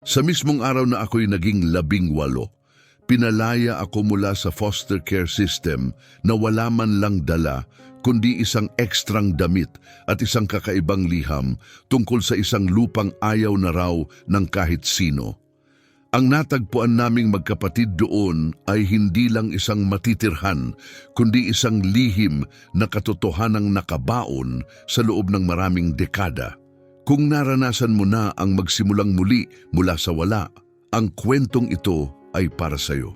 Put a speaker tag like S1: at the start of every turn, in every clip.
S1: Sa mismong araw na ako'y naging 18, pinalaya ako mula sa foster care system na wala man lang dala kundi isang ekstrang damit at isang kakaibang liham tungkol sa isang lupang ayaw na raw ng kahit sino. Ang natagpuan naming magkapatid doon ay hindi lang isang matitirhan, kundi isang lihim na katotohanang nakabaon sa loob ng maraming dekada. Kung naranasan mo na ang magsimulang muli mula sa wala, ang kwentong ito ay para sa'yo.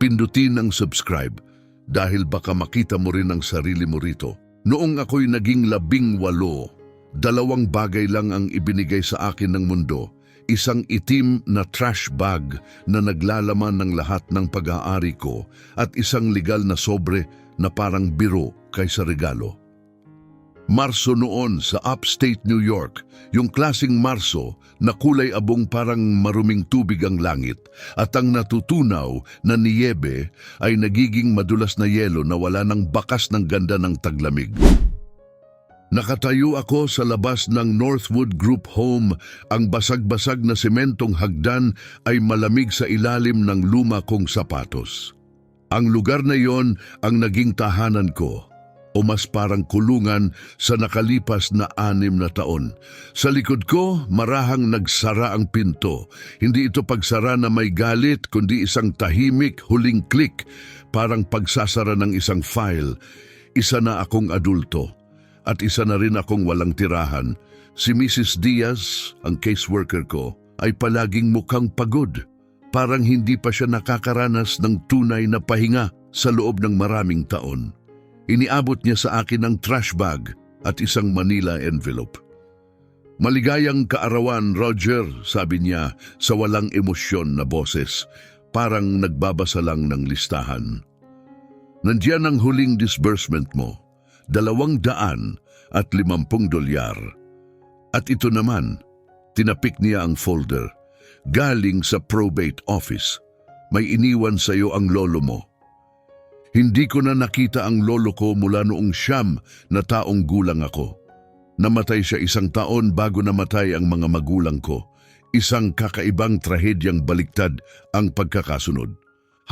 S1: Pindutin ang subscribe dahil baka makita mo rin ang sarili mo rito. Noong ako'y naging 18, 2 bagay lang ang ibinigay sa akin ng mundo. Isang itim na trash bag na naglalaman ng lahat ng pag-aari ko at isang legal na sobre na parang biro kaysa regalo. Marso noon sa upstate New York, yung klasing Marso na kulay abong parang maruming tubig ang langit at ang natutunaw na niyebe ay nagiging madulas na yelo na wala ng bakas ng ganda ng taglamig. Nakatayo ako sa labas ng Northwood Group Home. Ang basag-basag na sementong hagdan ay malamig sa ilalim ng luma kong sapatos. Ang lugar na yon ang naging tahanan ko, o mas parang kulungan sa nakalipas na 6 na taon. Sa likod ko, marahang nagsara ang pinto. Hindi ito pagsara na may galit, kundi isang tahimik, huling click, parang pagsasara ng isang file. Isa na akong adulto, at isa na rin akong walang tirahan. Si Mrs. Diaz, ang caseworker ko, ay palaging mukhang pagod. Parang hindi pa siya nakakaranas ng tunay na pahinga sa loob ng maraming taon. Iniabot niya sa akin ang trash bag at isang Manila envelope. "Maligayang kaarawan, Roger," sabi niya sa walang emosyon na boses, parang nagbabasa lang ng listahan. "Nandiyan ang huling disbursement mo, $250. At ito naman," tinapik niya ang folder, "galing sa probate office. May iniwan sa iyo ang lolo mo." Hindi ko na nakita ang lolo ko mula noong 9 na taong gulang ako. Namatay siya 1 taon bago namatay ang mga magulang ko. Isang kakaibang trahedyang baliktad ang pagkakasunod.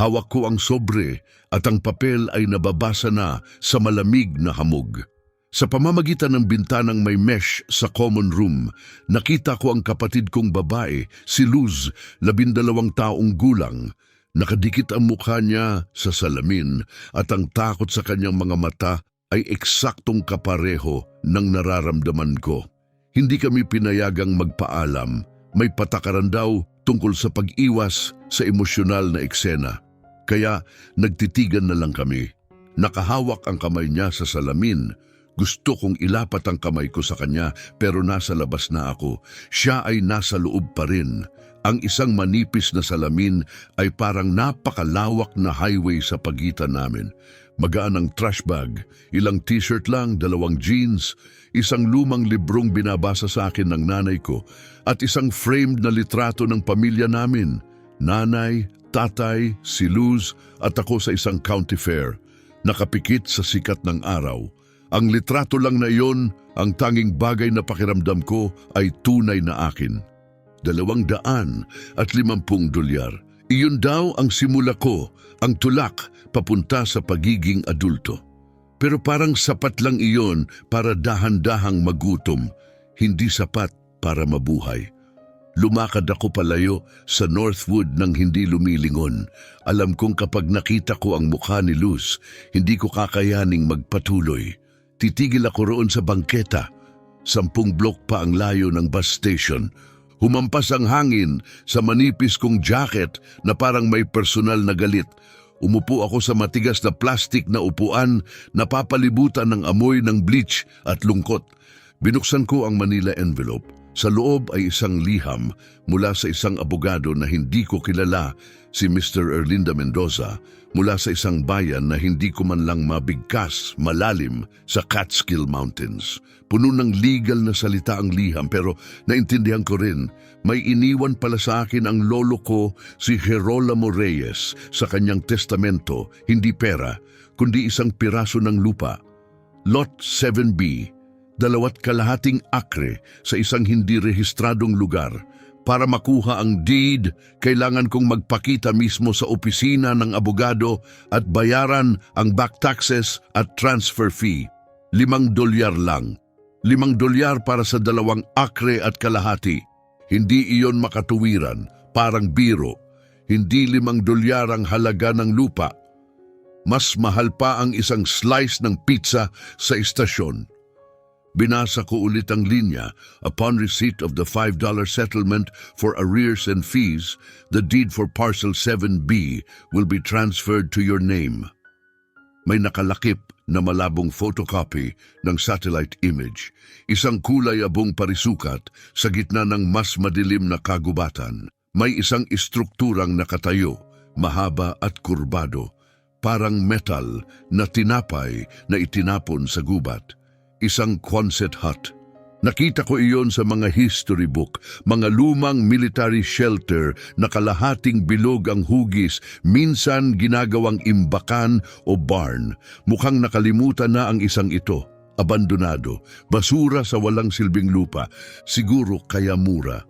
S1: Hawak ko ang sobre at ang papel ay nababasa na sa malamig na hamog. Sa pamamagitan ng bintanang may mesh sa common room, nakita ko ang kapatid kong babae, si Luz, 12 taong gulang. Nakadikit ang mukha niya sa salamin at ang takot sa kanyang mga mata ay eksaktong kapareho ng nararamdaman ko. Hindi kami pinayagang magpaalam. May patakaran daw tungkol sa pag-iwas sa emosyonal na eksena. Kaya nagtitigan na lang kami. Nakahawak ang kamay niya sa salamin. Gusto kong ilapat ang kamay ko sa kanya pero nasa labas na ako. Siya ay nasa loob pa rin. Ang isang manipis na salamin ay parang napakalawak na highway sa pagitan namin. Magaan ang trash bag, ilang t-shirt lang, 2 jeans, isang lumang librong binabasa sa akin ng nanay ko, at isang framed na litrato ng pamilya namin. Nanay, tatay, si Luz at ako sa isang county fair, nakapikit sa sikat ng araw. Ang litrato lang na iyon, ang tanging bagay na pakiramdam ko ay tunay na akin. $250. Iyon daw ang simula ko, ang tulak papunta sa pagiging adulto. Pero parang sapat lang iyon para dahan-dahang magutom, hindi sapat para mabuhay. Lumakad ako palayo sa Northwood nang hindi lumilingon. Alam kong kapag nakita ko ang mukha ni Luz, hindi ko kakayaning magpatuloy. Titigil ako roon sa bangketa. 10 blok pa ang layo ng bus station. Humampas ang hangin sa manipis kong jacket na parang may personal na galit. Umupo ako sa matigas na plastik na upuan na papalibutan ng amoy ng bleach at lungkot. Binuksan ko ang Manila envelope. Sa loob ay isang liham mula sa isang abogado na hindi ko kilala, si Mr. Erlinda Mendoza, mula sa isang bayan na hindi ko man lang mabigkas, malalim sa Catskill Mountains. Puno ng legal na salita ang liham pero naintindihan ko rin, may iniwan pala sa akin ang lolo ko, si Gerolamo Reyes, sa kanyang testamento, hindi pera, kundi isang piraso ng lupa. Lot 7B, 2.5 akre sa isang hindi rehistradong lugar, Para makuha ang deed, kailangan kong magpakita mismo sa opisina ng abogado at bayaran ang back taxes at transfer fee. $5 lang. $5 para sa 2 akre at kalahati. Hindi iyon makatuwiran, parang biro. Hindi $5 ang halaga ng lupa. Mas mahal pa ang isang slice ng pizza sa istasyon. Binasa ko ulit ang linya. Upon receipt of the $5 settlement for arrears and fees, the deed for parcel 7B will be transferred to your name. May nakalakip na malabong photocopy ng satellite image, isang kulay abong parisukat sa gitna ng mas madilim na kagubatan. May isang istrukturang nakatayo, mahaba at kurbado, parang metal na tinapay na itinapon sa gubat. Isang Quonset hut. Nakita ko iyon sa mga history book, mga lumang military shelter na kalahating bilog ang hugis, minsan ginagawang imbakan o barn. Mukhang nakalimutan na ang isang ito. Abandonado, basura sa walang silbing lupa. Siguro kaya mura.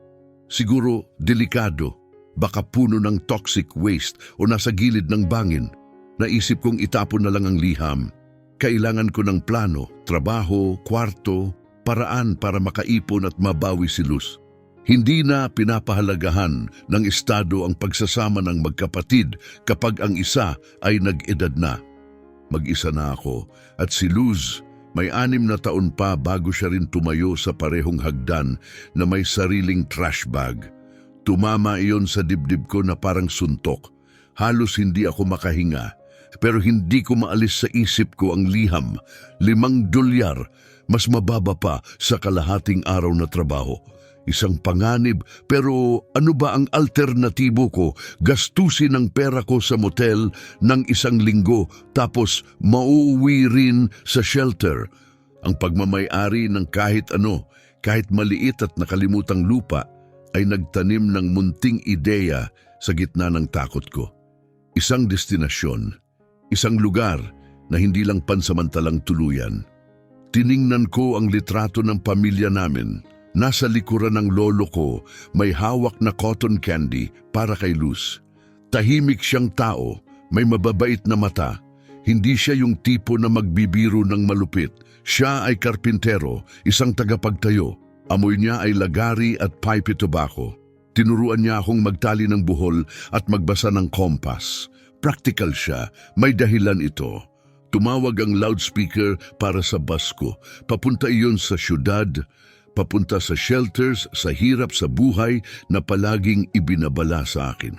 S1: Siguro delikado. Baka puno ng toxic waste o nasa gilid ng bangin. Naisip kong itapon na lang ang liham. Kailangan ko ng plano, trabaho, kwarto, paraan para makaipon at mabawi si Luz. Hindi na pinapahalagahan ng estado ang pagsasama ng magkapatid kapag ang isa ay nag-edad na. Mag-isa na ako at si Luz may 6 na taon pa bago siya rin tumayo sa parehong hagdan na may sariling trash bag. Tumama iyon sa dibdib ko na parang suntok. Halos hindi ako makahinga. Pero hindi ko maalis sa isip ko ang liham, $5, mas mababa pa sa kalahating araw na trabaho. Isang panganib, pero ano ba ang alternatibo ko? Gastusin ang pera ko sa motel ng 1 linggo, tapos mauuwi rin sa shelter. Ang pagmamay-ari ng kahit ano, kahit maliit at nakalimutang lupa, ay nagtanim ng munting ideya sa gitna ng takot ko. Isang destinasyon. Isang lugar na hindi lang pansamantalang tuluyan. Tiningnan ko ang litrato ng pamilya namin. Nasa likuran ng lolo ko, may hawak na cotton candy para kay Luz. Tahimik siyang tao, may mababait na mata. Hindi siya yung tipo na magbibiro ng malupit. Siya ay karpintero, isang tagapagtayo. Amoy niya ay lagari at pipe tobacco. Tinuruan niya akong magtali ng buhol at magbasa ng kompas. Practical siya, may dahilan ito. Tumawag ang loudspeaker para sa bus ko. Papunta iyon sa syudad, papunta sa shelters, sa hirap sa buhay na palaging ibinabala sa akin.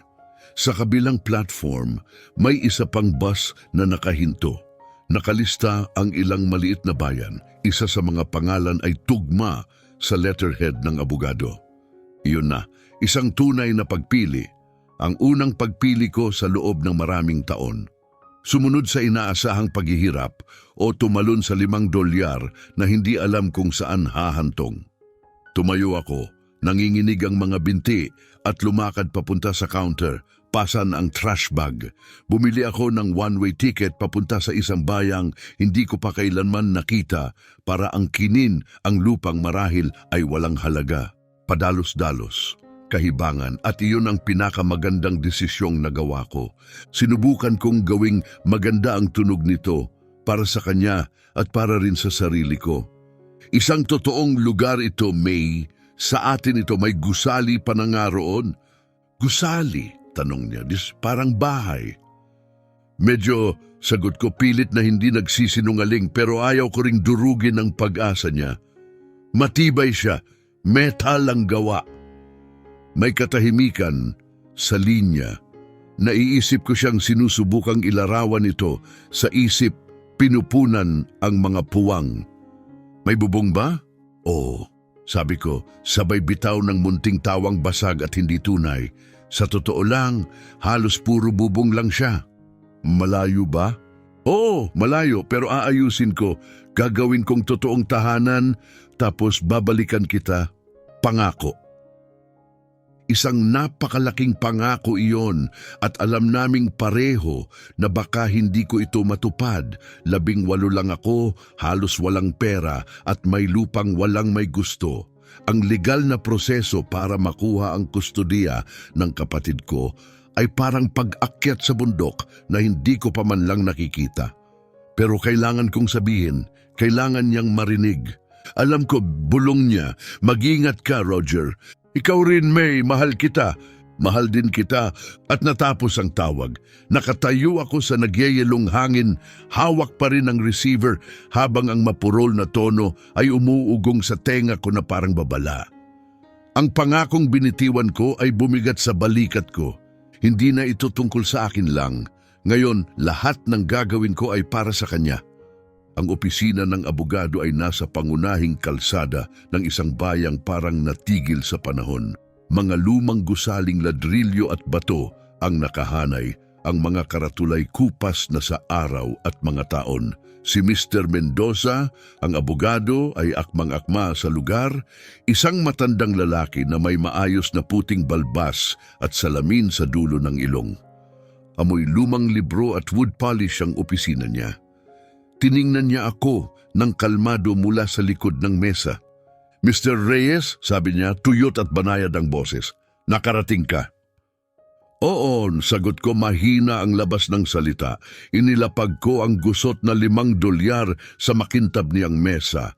S1: Sa kabilang platform, may isa pang bus na nakahinto. Nakalista ang ilang maliit na bayan. Isa sa mga pangalan ay tugma sa letterhead ng abogado. Iyon na, isang tunay na pagpili. Ang unang pagpili ko sa loob ng maraming taon. Sumunod sa inaasahang paghihirap o tumalon sa $5 na hindi alam kung saan hahantong. Tumayo ako, nanginginig ang mga binti at lumakad papunta sa counter, pasan ang trash bag. Bumili ako ng one-way ticket papunta sa isang bayang hindi ko pa kailanman nakita para angkinin ang lupang marahil ay walang halaga. Padalos-dalos. Kahibangan at iyon ang pinakamagandang desisyong nagawa ko. Sinubukan kong gawing maganda ang tunog nito para sa kanya at para rin sa sarili ko. Isang totoong lugar ito, May. Sa atin ito may gusali pa na nga roon. Gusali? Tanong niya. Parang bahay. Medyo sagot ko pilit na hindi nagsisinungaling pero ayaw ko ring durugin ang pag-asa niya. Matibay siya. Metal ang gawa. May katahimikan sa linya. Naiisip ko siyang sinusubukang ilarawan ito sa isip, pinupunan ang mga puwang. May bubong ba? Oo, sabi ko, sabay bitaw ng munting tawang basag at hindi tunay. Sa totoo lang, halos puro bubong lang siya. Malayo ba? Oo, malayo pero aayusin ko. Gagawin kong totoong tahanan tapos babalikan kita. Pangako. Isang napakalaking pangako iyon at alam naming pareho na baka hindi ko ito matupad. 18 lang ako, halos walang pera at may lupang walang may gusto. Ang legal na proseso para makuha ang kustodiya ng kapatid ko ay parang pag-akyat sa bundok na hindi ko pa man lang nakikita. Pero kailangan kong sabihin, kailangan niyang marinig. Alam ko, bulong niya, mag-ingat ka, Roger. Ikaw rin, May, mahal kita. Mahal din kita. At natapos ang tawag. Nakatayo ako sa nagyayelong hangin, hawak pa rin ang receiver habang ang mapurol na tono ay umuugong sa tenga ko na parang babala. Ang pangakong binitiwan ko ay bumigat sa balikat ko. Hindi na ito tungkol sa akin lang. Ngayon, lahat ng gagawin ko ay para sa kanya. Ang opisina ng abogado ay nasa pangunahing kalsada ng isang bayang parang natigil sa panahon. Mga lumang gusaling ladrilyo at bato ang nakahanay, ang mga karatulay kupas na sa araw at mga taon. Si Mr. Mendoza, ang abogado, ay akmang-akma sa lugar, isang matandang lalaki na may maayos na puting balbas at salamin sa dulo ng ilong. Amoy lumang libro at wood polish ang opisina niya. Tiningnan niya ako ng kalmado mula sa likod ng mesa. Mr. Reyes, sabi niya, tuyot at banayad ang boses. Nakarating ka. Oo, sagot ko mahina ang labas ng salita. Inilapag ko ang gusot na $5 sa makintab niyang mesa.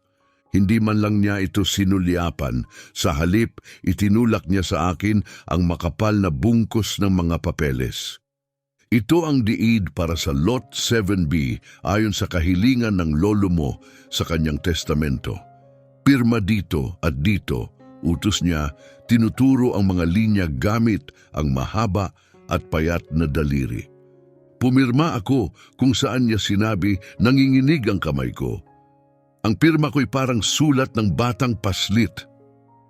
S1: Hindi man lang niya ito sinulyapan. Sa halip, itinulak niya sa akin ang makapal na bungkus ng mga papeles. Ito ang diid para sa Lot 7B ayon sa kahilingan ng lolo mo sa kanyang testamento. Pirma dito at dito, utos niya, tinuturo ang mga linya gamit ang mahaba at payat na daliri. Pumirma ako kung saan niya sinabi nanginginig ang kamay ko. Ang pirma ko'y parang sulat ng batang paslit.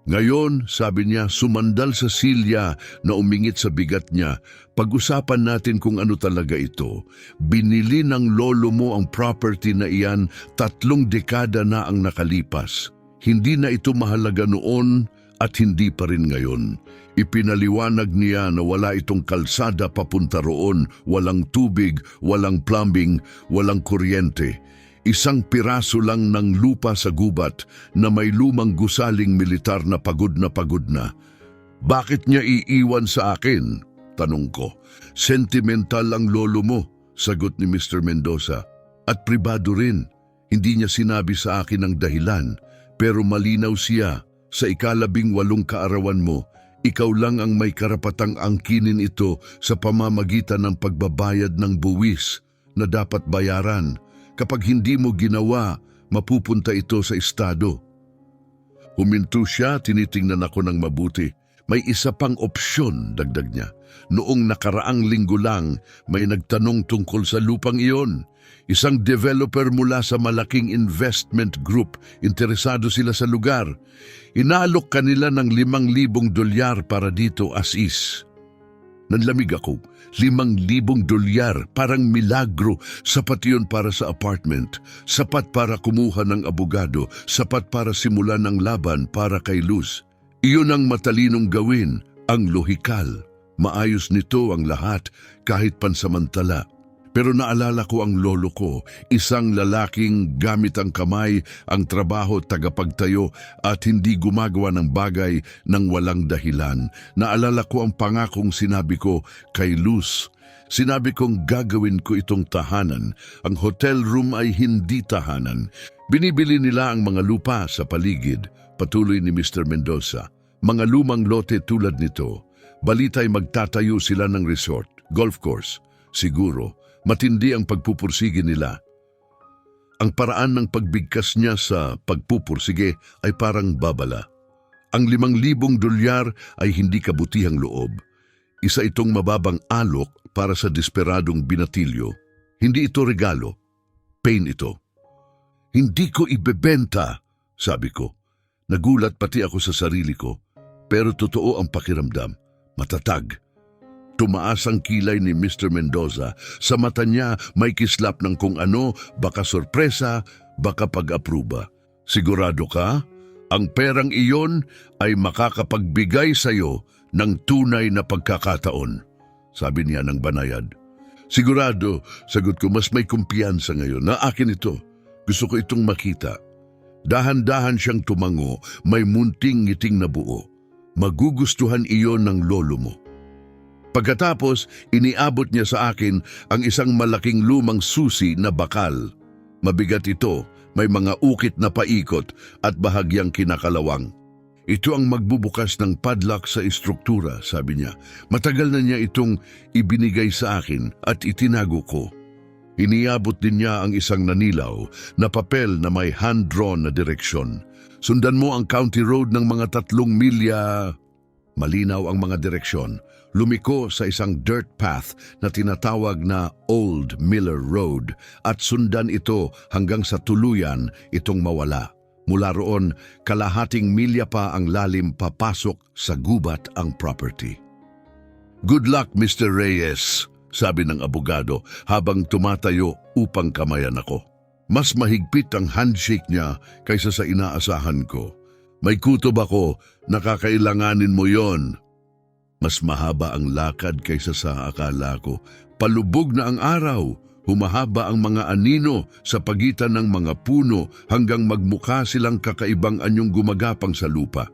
S1: Ngayon, sabi niya, sumandal sa silya na umingit sa bigat niya. Pag-usapan natin kung ano talaga ito. Binili ng lolo mo ang property na iyan 3 dekada na ang nakalipas. Hindi na ito mahalaga noon at hindi pa rin ngayon. Ipinaliwanag niya na wala itong kalsada papunta roon, walang tubig, walang plumbing, walang kuryente. Isang piraso lang ng lupa sa gubat na may lumang gusaling militar na pagod na pagod na. Bakit niya iiwan sa akin? Tanong ko. Sentimental ang lolo mo, sagot ni Mr. Mendoza. At pribado rin. Hindi niya sinabi sa akin ang dahilan. Pero malinaw siya, sa ika-18 kaarawan mo, ikaw lang ang may karapatang angkinin ito sa pamamagitan ng pagbabayad ng buwis na dapat bayaran. Kapag hindi mo ginawa, mapupunta ito sa estado. Huminto siya, tinitingnan ako ng mabuti. May isa pang opsyon, dagdag niya. Noong nakaraang linggo lang, may nagtanong tungkol sa lupang iyon. Isang developer mula sa malaking investment group, interesado sila sa lugar. Inaalok kanila ng $5,000 para dito as is. Nanlamig ako. $5,000, parang milagro. Sapat yun para sa apartment. Sapat para kumuha ng abogado. Sapat para simulan ng laban para kay Luz. Iyon ang matalinong gawin, ang lohikal. Maayos nito ang lahat kahit pansamantala. Pero naalala ko ang lolo ko, isang lalaking gamit ang kamay, ang trabaho, tagapagtayo at hindi gumagawa ng bagay ng walang dahilan. Naalala ko ang pangakong sinabi ko kay Luz. Sinabi kong gagawin ko itong tahanan. Ang hotel room ay hindi tahanan. Binibili nila ang mga lupa sa paligid, patuloy ni Mr. Mendoza. Mga lumang lote tulad nito. Balita'y magtatayo sila ng resort, golf course. Siguro, matindi ang pagpupursige nila. Ang paraan ng pagbigkas niya sa pagpupursige ay parang babala. Ang $5,000 ay hindi kabutihang loob. Isa itong mababang alok para sa desperadong binatilyo. Hindi ito regalo. Pain ito. Hindi ko ibebenta, sabi ko. Nagulat pati ako sa sarili ko. Pero totoo ang pakiramdam. Matatag. Tumaas ang kilay ni Mr. Mendoza. Sa mata niya may kislap ng kung ano, baka sorpresa, baka pag-apruba. Sigurado ka? Ang perang iyon ay makakapagbigay sa'yo ng tunay na pagkakataon, sabi niya ng banayad. Sigurado, sagot ko, mas may kumpiyansa ngayon na akin ito. Gusto ko itong makita. Dahan-dahan siyang tumango, may munting ngiting na buo. Magugustuhan iyon ng lolo mo. Pagkatapos, iniabot niya sa akin ang isang malaking lumang susi na bakal. Mabigat ito, may mga ukit na paikot at bahagyang kinakalawang. Ito ang magbubukas ng padlock sa istruktura, sabi niya. Matagal na niya itong ibinigay sa akin at itinago ko. Iniabot din niya ang isang nanilaw na papel na may hand-drawn na direksyon. Sundan mo ang county road ng mga 3 milya. Malinaw ang mga direksyon. Lumiko sa isang dirt path na tinatawag na Old Miller Road at sundan ito hanggang sa tuluyan itong mawala. Mula roon, kalahating milya pa ang lalim papasok sa gubat ang property. Good luck, Mr. Reyes, sabi ng abogado habang tumatayo upang kamayan ako. Mas mahigpit ang handshake niya kaysa sa inaasahan ko. May kutob ako, nakakailanganin mo yon. Mas mahaba ang lakad kaysa sa akala ko. Palubog na ang araw. Humahaba ang mga anino sa pagitan ng mga puno hanggang magmukha silang kakaibang anyong gumagapang sa lupa.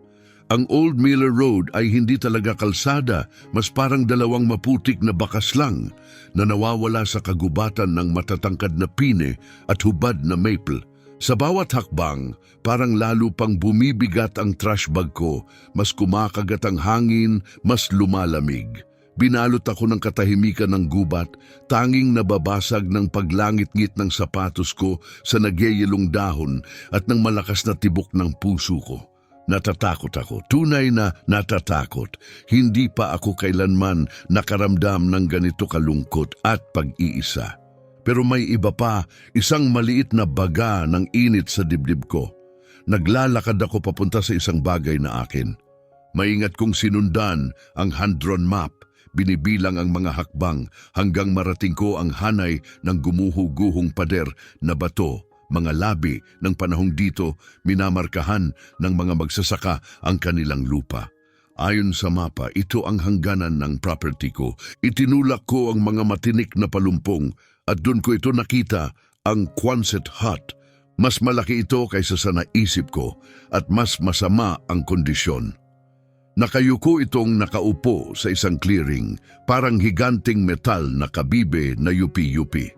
S1: Ang Old Miller Road ay hindi talaga kalsada, mas parang dalawang maputik na bakas lang na nawawala sa kagubatan ng matatangkad na pine at hubad na maple. Sa bawat hakbang, parang lalo pang bumibigat ang trash bag ko, mas kumakagat ang hangin, mas lumalamig. Binalot ako ng katahimikan ng gubat, tanging nababasag ng paglangit-ngit ng sapatos ko sa nagyayelong dahon at ng malakas na tibok ng puso ko. Natatakot ako, tunay na natatakot. Hindi pa ako kailanman nakaramdam ng ganito kalungkot at pag-iisa. Pero may iba pa, isang maliit na baga ng init sa dibdib ko. Naglalakad ako papunta sa isang bagay na akin. Maingat kong sinundan ang hand-drawn map, binibilang ang mga hakbang hanggang marating ko ang hanay ng gumuho-guhong pader na bato, mga labi ng panahong dito minamarkahan ng mga magsasaka ang kanilang lupa. Ayon sa mapa, ito ang hangganan ng property ko. Itinulak ko ang mga matinik na palumpong at doon ko ito nakita, ang Quonset hut. Mas malaki ito kaysa sa naisip ko at mas masama ang kondisyon. Nakayuko itong nakaupo sa isang clearing, parang higanting metal na kabibe na yupi-yupi.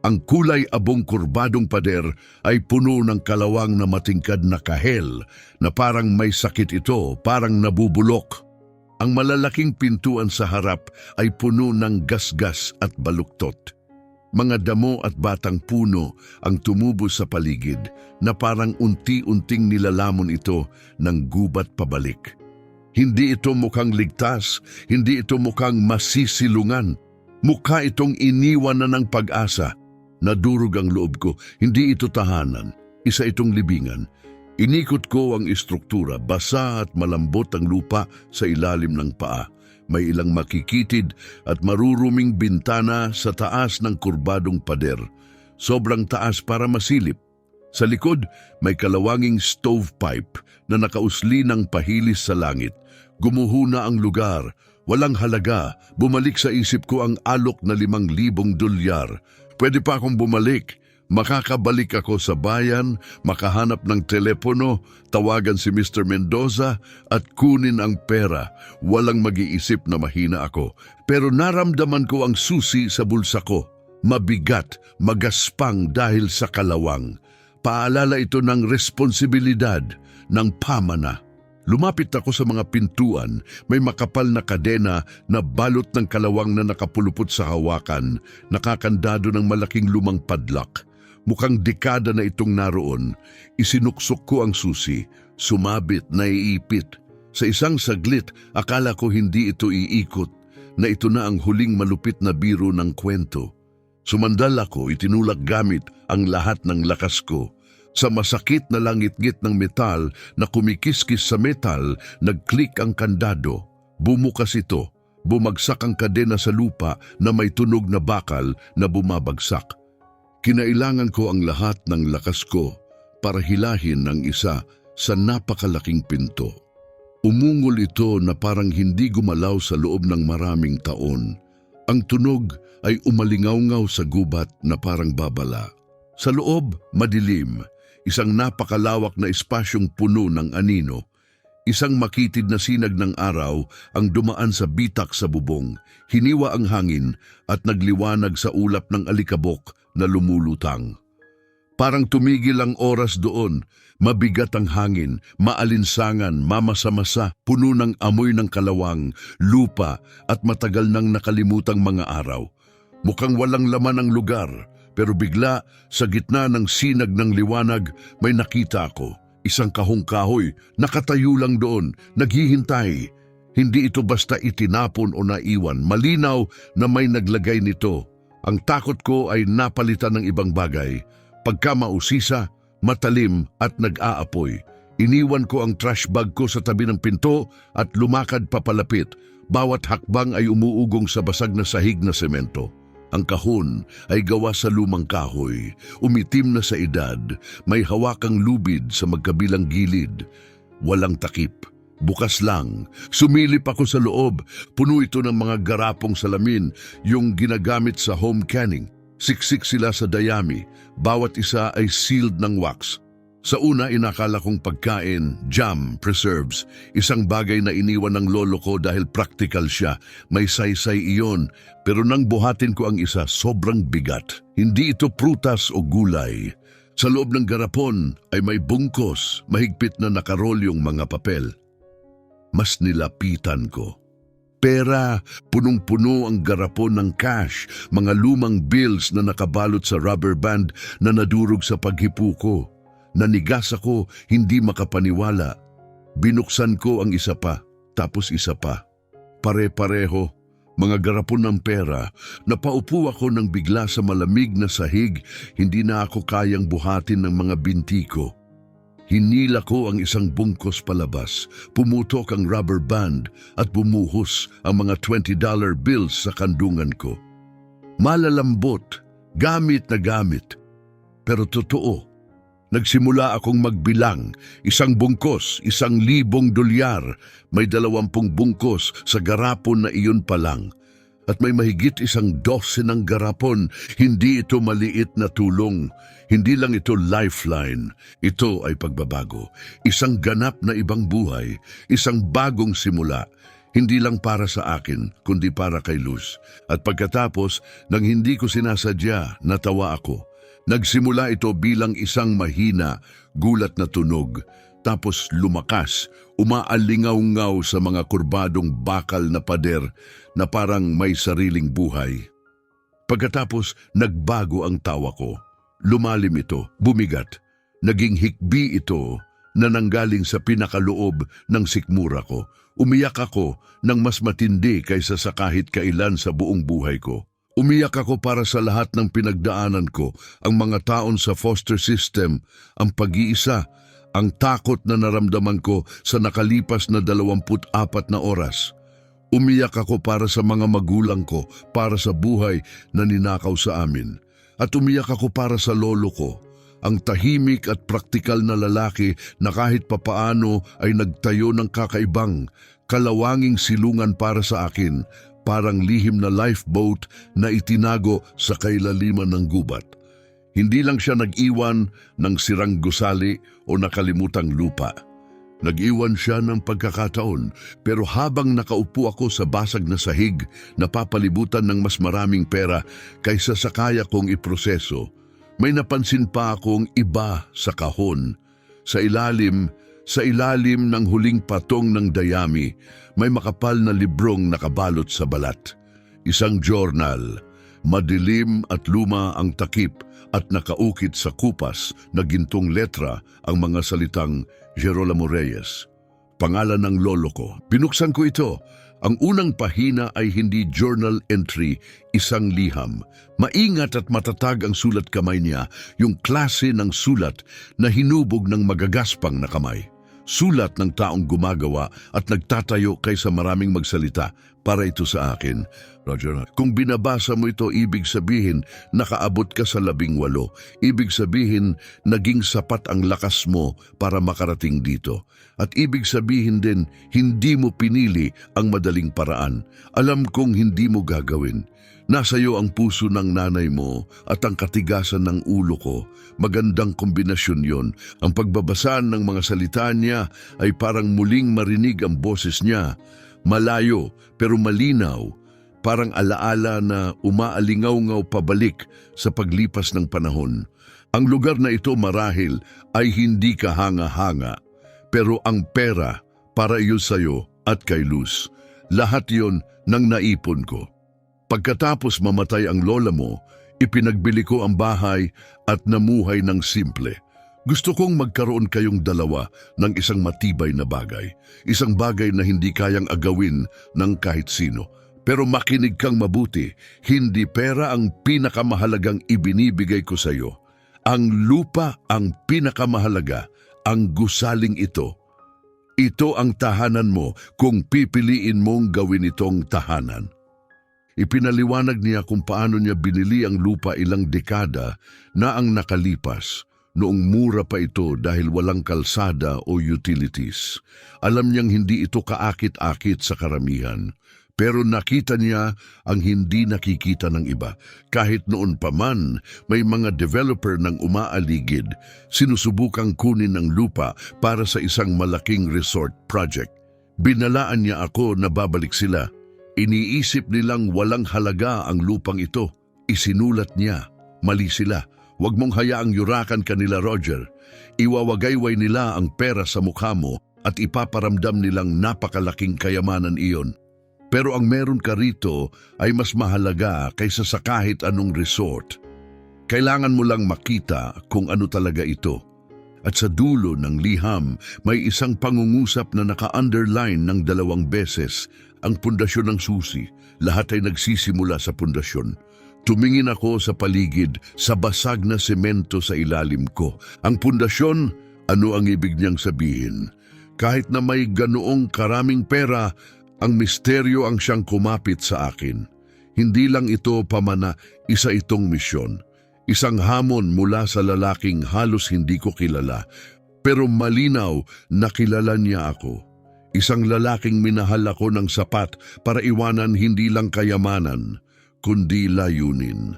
S1: Ang kulay abong kurbadong pader ay puno ng kalawang na matingkad na kahel na parang may sakit ito, parang nabubulok. Ang malalaking pintuan sa harap ay puno ng gasgas at baluktot. Mga damo at batang puno ang tumubo sa paligid na parang unti-unting nilalamon ito ng gubat pabalik. Hindi ito mukhang ligtas, hindi ito mukhang masisilungan. Mukha itong iniwan na ng pag-asa. Nadurog ang loob ko, hindi ito tahanan, isa itong libingan. Inikot ko ang istruktura, basa at malambot ang lupa sa ilalim ng paa. May ilang makikitid at maruruming bintana sa taas ng kurbadong pader. Sobrang taas para masilip. Sa likod, may kalawanging stovepipe na nakausli ng pahilis sa langit. Gumuho na ang lugar. Walang halaga. Bumalik sa isip ko ang alok na 5,000 dolyar. Pwede pa akong bumalik. Makakabalik ako sa bayan, makahanap ng telepono, tawagan si Mr. Mendoza at kunin ang pera. Walang mag-iisip na mahina ako. Pero naramdaman ko ang susi sa bulsa ko. Mabigat, magaspang dahil sa kalawang. Paalala ito ng responsibilidad, ng pamana. Lumapit ako sa mga pintuan, may makapal na kadena na balot ng kalawang na nakapulupot sa hawakan, nakakandado ng malaking lumang padlock. Mukhang dekada na itong naroon. Isinuksok ko ang susi, sumabit, naiipit. Sa isang saglit, akala ko hindi ito iikot, na ito na ang huling malupit na biro ng kwento. Sumandal ako, itinulak gamit ang lahat ng lakas ko. Sa masakit na langit-ngit ng metal na kumikiskis sa metal, nag-click ang kandado. Bumukas ito. Bumagsak ang kadena sa lupa na may tunog na bakal na bumabagsak. Kinailangan ko ang lahat ng lakas ko para hilahin ang isa sa napakalaking pinto. Umungol ito na parang hindi gumalaw sa loob ng maraming taon. Ang tunog ay umalingaw-ngaw sa gubat na parang babala. Sa loob, madilim. isang napakalawak na espasyong puno ng anino. Isang makitid na sinag ng araw ang dumaan sa bitak sa bubong, hiniwa ang hangin at nagliwanag sa ulap ng alikabok na lumulutang. Parang tumigil ang oras doon, mabigat ang hangin, maalinsangan, mamasa-masa, puno ng amoy ng kalawang, lupa at matagal nang nakalimutang mga araw. Mukhang walang laman ang lugar, pero bigla sa gitna ng sinag ng liwanag may nakita ako. Isang kahong-kahoy, nakatayo lang doon, naghihintay. Hindi ito basta itinapon o naiwan, malinaw na may naglagay nito. Ang takot ko ay napalitan ng ibang bagay. Pagka mausisa, matalim at nag-aapoy. Iniwan ko ang trash bag ko sa tabi ng pinto at lumakad papalapit. Bawat hakbang ay umuugong sa basag na sahig na semento. Ang kahon ay gawa sa lumang kahoy, umitim na sa edad, may hawakang lubid sa magkabilang gilid. Walang takip, bukas lang. Sumilip ako sa loob, puno ito ng mga garapong salamin, yung ginagamit sa home canning. Siksik sila sa dayami, bawat isa ay sealed ng wax. Sa una, inakala kong pagkain, jam, preserves, isang bagay na iniwan ng lolo ko dahil practical siya. May saysay iyon, pero nang buhatin ko ang isa, sobrang bigat. Hindi ito prutas o gulay. Sa loob ng garapon ay may bungkos, mahigpit na nakarolyong mga papel. Mas nilapitan ko. Pera, punong-puno ang garapon ng cash, mga lumang bills na nakabalot sa rubber band na nadurog sa paghipo ko. Nanigas ako, hindi makapaniwala. Binuksan ko ang isa pa, tapos isa pa. Pare-pareho, mga garapon ng pera. Napaupo ako nang bigla sa malamig na sahig, hindi na ako kayang buhatin ng mga binti ko. Hinila ko ang isang bungkos palabas, pumutok ang rubber band at bumuhos ang mga $20 bills sa kandungan ko. Malalambot, gamit na gamit, pero totoo. Nagsimula akong magbilang, isang bungkos, $1,000, may 20 bungkos sa garapon na iyon pa lang. At may mahigit 12 ng garapon, hindi ito maliit na tulong. Hindi lang ito lifeline, ito ay pagbabago. Isang ganap na ibang buhay, isang bagong simula. Hindi lang para sa akin, kundi para kay Luz. At pagkatapos, nang hindi ko sinasadya, natawa ako. Nagsimula ito bilang isang mahina, gulat na tunog, tapos lumakas, umaalingaw-ngaw sa mga kurbadong bakal na pader na parang may sariling buhay. Pagkatapos, nagbago ang tawa ko. Lumalim ito, bumigat. Naging hikbi ito na nanggaling sa pinakaloob ng sikmura ko. Umiyak ako ng mas matindi kaysa sa kahit kailan sa buong buhay ko. Umiyak ako para sa lahat ng pinagdaanan ko, ang mga taon sa foster system, ang pag-iisa, ang takot na naramdaman ko sa nakalipas na 24 na oras. Umiyak ako para sa mga magulang ko, para sa buhay na ninakaw sa amin. At umiyak ako para sa lolo ko, ang tahimik at praktikal na lalaki na kahit papaano ay nagtayo ng kakaibang, kalawanging silungan para sa akin, parang lihim na lifeboat na itinago sa kailaliman ng gubat. Hindi lang siya nag-iwan ng sirang gusali o nakalimutang lupa. Nag-iwan siya ng pagkakataon, pero habang nakaupo ako sa basag na sahig, napapalibutan ng mas maraming pera kaysa sa kaya kong iproseso, may napansin pa akong iba sa kahon. Sa ilalim ng huling patong ng dayami, may makapal na librong nakabalot sa balat. Isang journal, madilim at luma ang takip at nakaukit sa kupas na gintong letra ang mga salitang Gerolamo Reyes. Pangalan ng lolo ko. Binuksan ko ito. Ang unang pahina ay hindi journal entry, isang liham. Maingat at matatag ang sulat kamay niya, yung klase ng sulat na hinubog ng magagaspang na kamay. Sulat ng taong gumagawa at nagtatayo kaysa maraming magsalita. para ito sa akin. Roger, kung binabasa mo ito, ibig sabihin nakaabot ka sa 18. Ibig sabihin naging sapat ang lakas mo para makarating dito. At ibig sabihin din, hindi mo pinili ang madaling paraan. Alam kong hindi mo gagawin. Nasa iyo ang puso ng nanay mo at ang katigasan ng ulo ko. Magandang kombinasyon yon. Ang pagbabasa ng mga salita niya ay parang muling marinig ang boses niya. Malayo pero malinaw, parang alaala na umaalingaw-ngaw pabalik sa paglipas ng panahon. Ang lugar na ito marahil ay hindi kahanga-hanga, pero ang pera para iyon sa'yo at kay Luz. Lahat yon nang naipon ko. Pagkatapos mamatay ang lola mo, ipinagbili ko ang bahay at namuhay ng simple. Gusto kong magkaroon kayong dalawa ng isang matibay na bagay. Isang bagay na hindi kayang agawin ng kahit sino. Pero makinig kang mabuti, hindi pera ang pinakamahalagang ibinibigay ko sa iyo. Ang lupa ang pinakamahalaga, ang gusaling ito. Ito ang tahanan mo kung pipiliin mong gawin itong tahanan. Ipinaliwanag niya kung paano niya binili ang lupa ilang dekada na ang nakalipas. Noong mura pa ito dahil walang kalsada o utilities. Alam niyang hindi ito kaakit-akit sa karamihan. Pero nakita niya ang hindi nakikita ng iba. Kahit noon pa man, may mga developer ng umaaligid, sinusubukang kunin ang lupa para sa isang malaking resort project. Binalaan niya ako na babalik sila. Iniisip nilang walang halaga ang lupang ito. Isinulat niya, mali sila. Huwag mong hayaang yurakan kanila, Roger. Iwawagayway nila ang pera sa mukha mo at ipaparamdam nilang napakalaking kayamanan iyon. Pero ang meron ka rito ay mas mahalaga kaysa sa kahit anong resort. Kailangan mo lang makita kung ano talaga ito. At sa dulo ng liham, may isang pangungusap na naka-underline ng 2 beses, ang pundasyon ng susi. Lahat ay nagsisimula sa pundasyon. Tumingin ako sa paligid, sa basag na semento sa ilalim ko. Ang pundasyon, ano ang ibig niyang sabihin? Kahit na may ganoong karaming pera, ang misteryo ang siyang kumapit sa akin. Hindi lang ito pamana, isa itong misyon. Isang hamon mula sa lalaking halos hindi ko kilala. Pero malinaw na kilala niya ako. Isang lalaking minahal ako ng sapat para iwanan hindi lang kayamanan, kundi layunin.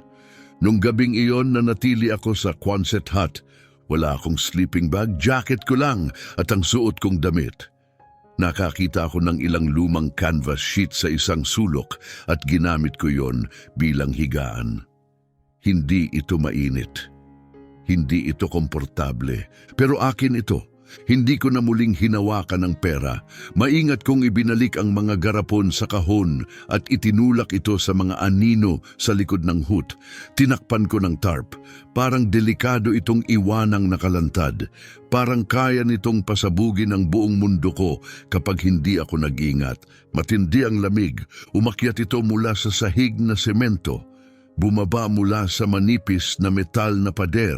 S1: Nung gabing iyon nanatili ako sa Quonset hut. Wala akong sleeping bag, jacket ko lang at ang suot kong damit. Nakakita ako ng ilang lumang canvas sheet sa isang sulok at ginamit ko yon bilang higaan. Hindi ito mainit. Hindi ito komportable. Pero akin ito. Hindi ko na muling hinawakan ng pera. Maingat kong ibinalik ang mga garapon sa kahon at itinulak ito sa mga anino sa likod ng hut. Tinakpan ko ng tarp. Parang delikado itong iwanang nakalantad. Parang kaya nitong pasabugin ang buong mundo ko kapag hindi ako nag-ingat. Matindi ang lamig. Umakyat ito mula sa sahig na semento. Bumaba mula sa manipis na metal na pader.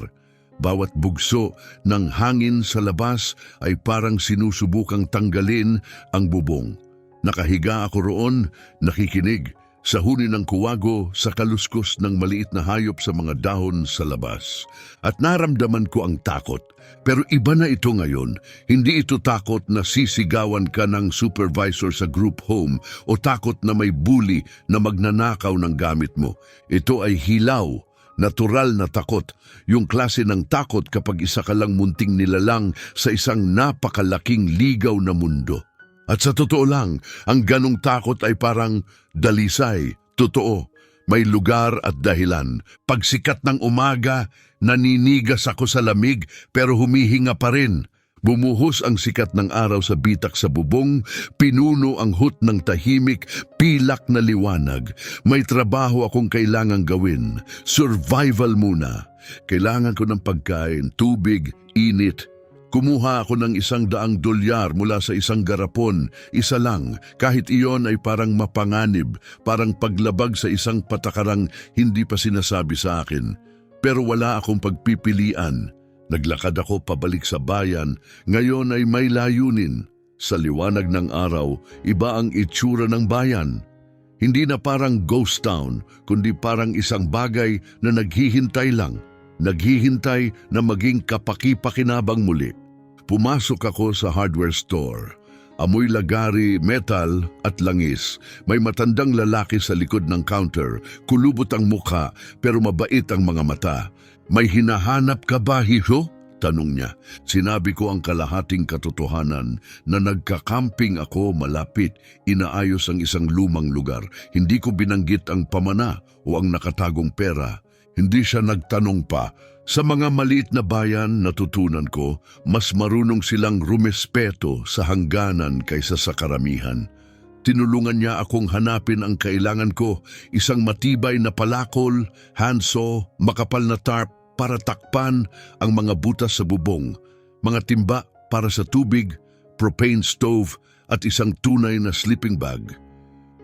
S1: Bawat bugso ng hangin sa labas ay parang sinusubukang tanggalin ang bubong. Nakahiga ako roon, nakikinig sa huni ng kuwago sa kaluskos ng maliit na hayop sa mga dahon sa labas. At naramdaman ko ang takot. Pero iba na ito ngayon. Hindi ito takot na sisigawan ka ng supervisor sa group home o takot na may bully na magnanakaw ng gamit mo. Ito ay hilaw. Natural na takot, yung klase ng takot kapag isa ka lang munting nilalang sa isang napakalaking ligaw na mundo. At sa totoo lang, ang ganong takot ay parang dalisay, totoo, may lugar at dahilan. Pagsikat ng umaga, naninigas ako sa lamig pero humihinga pa rin. Bumuhos ang sikat ng araw sa bitak sa bubong, pinuno ang hut ng tahimik, pilak na liwanag. May trabaho akong kailangang gawin. Survival muna. Kailangan ko ng pagkain, tubig, init. Kumuha ako ng $100 mula sa isang garapon, isa lang, kahit iyon ay parang mapanganib, parang paglabag sa isang patakarang hindi pa sinasabi sa akin. Pero wala akong pagpipilian. Naglakad ako pabalik sa bayan, ngayon ay may layunin. Sa liwanag ng araw, iba ang itsura ng bayan. Hindi na parang ghost town, kundi parang isang bagay na naghihintay lang. Naghihintay na maging kapaki-pakinabang muli. Pumasok ako sa hardware store. Amoy lagari, metal at langis. May matandang lalaki sa likod ng counter. Kulubot ang mukha pero mabait ang mga mata. May hinahanap ka ba, hiho? Tanong niya. Sinabi ko ang kalahating katotohanan na nagkakamping ako malapit, inaayos ang isang lumang lugar. Hindi ko binanggit ang pamana o ang nakatagong pera. Hindi siya nagtanong pa. Sa mga maliit na bayan, natutunan ko, mas marunong silang rumespeto sa hangganan kaysa sa karamihan. Tinulungan niya akong hanapin ang kailangan ko, isang matibay na palakol, handsaw, makapal na tarp, para takpan ang mga butas sa bubong, mga timba para sa tubig, propane stove at isang tunay na sleeping bag.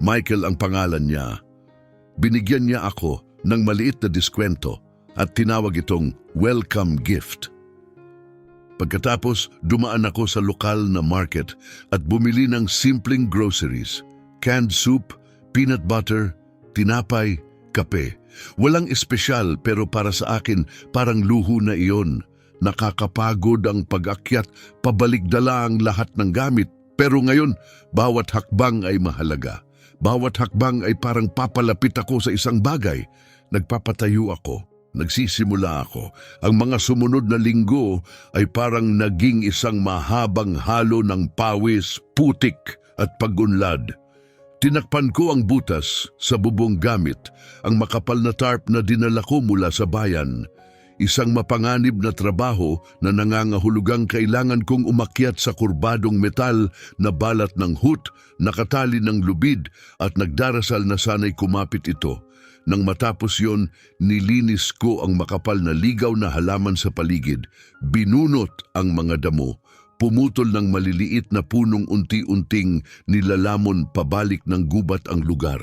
S1: Michael ang pangalan niya. Binigyan niya ako ng maliit na diskwento at tinawag itong welcome gift. Pagkatapos, dumaan ako sa lokal na market at bumili ng simpleng groceries, canned soup, peanut butter, tinapay, kape. Walang espesyal pero para sa akin parang luho na iyon. Nakakapagod ang pag-akyat, pabalik-dala ang lahat ng gamit. Pero ngayon, bawat hakbang ay mahalaga. Bawat hakbang ay parang papalapit ako sa isang bagay. Nagpapatayo ako, nagsisimula ako. Ang mga sumunod na linggo ay parang naging isang mahabang halo ng pawis, putik at pagunlad. Tinakpan ko ang butas sa bubong gamit ang makapal na tarp na dinala ko mula sa bayan. Isang mapanganib na trabaho na nangangahulugang kailangan kong umakyat sa kurbadong metal na balat ng hoot, nakatali ng lubid at nagdarasal na sana'y kumapit ito. Nang matapos yon, nilinis ko ang makapal na ligaw na halaman sa paligid, binunot ang mga damo, pumutol ng maliliit na punong unti-unting nilalamon pabalik ng gubat ang lugar.